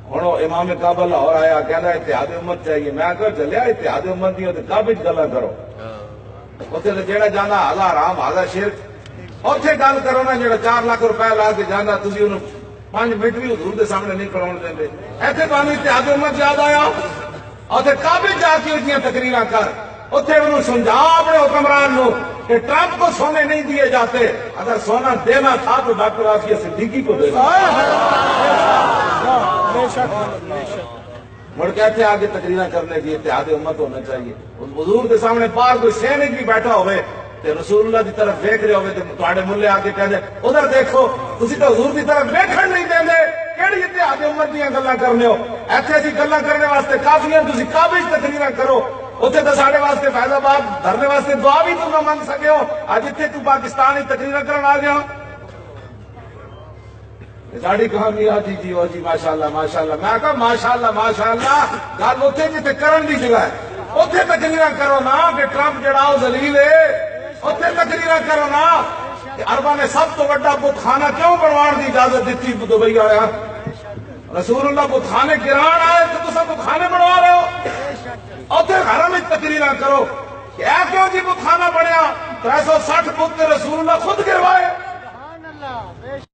ہوں امام کعبہ لاہور آیا کہنا اتحاد امت چاہیے، میں کہ چلیا اتحاد امت دی کعبے چ گلا کرو، اتنے تو جہاں جانا ہالا حرام ہالا شرک، اتنے گل کرو نا جہاں 4 لاکھ روپے لا کے جانا تھی انہوں 5 منٹ بھی حضور دے سامنے نہیں کراؤ دیں، اتنے تمہیں اتحاد امت یاد آیا، اتنے کعبے جا کے اس تقریر کر، اتنے انہوں سمجھا اپنے حکمران نو کہ ٹرمپ کو سونے نہیں دیے جاتے، اگر سونا دینا تھا تو ڈاکٹر آفیہ صدیقی کو دینا، مڑ کہتے آگے تقریر کرنے کی اتحاد امت ہونا چاہیے، حضور کے سامنے باہر کوئی سینک بھی بیٹھا ہوئے تے رسول اللہ کی طرف دیکھ رہے ہوئے تے تواڈے ملے آ کے کہہ دے ادھر دیکھو، تسی تو حضور کی طرف دیکھن نہیں دیں دے، کیڑی اتحاد امت دیاں گلاں کرنے ہو، ایتھے اسی گلاں کرنے واسطے کافی ہیں، تسی کعبے وچ تقریر کرو، اتنے تو سارے واسطے فیض آباد دھرنے واسطے دعا بھی تم نہ منگ سکے ہو، اج اتنے تو پاکستان ہی تقریر کرن آ گیا، ساڑی کہانی آتی جی وہ جی ماشاءاللہ ماشاءاللہ، میں کہا ماشاءاللہ ماشاءاللہ، گل اتنے جتے کرن دی جگہ ہے، اتنے تقریر کرو نا کہ ٹرمپ جڑا وہ ذلیل ہے، اتنے تقریر کرو نا کہ عرباں نے سب تو بڑا بت خانہ کیوں بنوان دی اجازت دیتی دبئی آیا، رسول اللہ بت خانے گران آئے تو تساں بت خانے بنوا رہے ہو، اتنے حرم وچ تقریر کرو کہ اے کیوں جی بت خانہ بنیا، 360 بت رسول اللہ خود گروائے،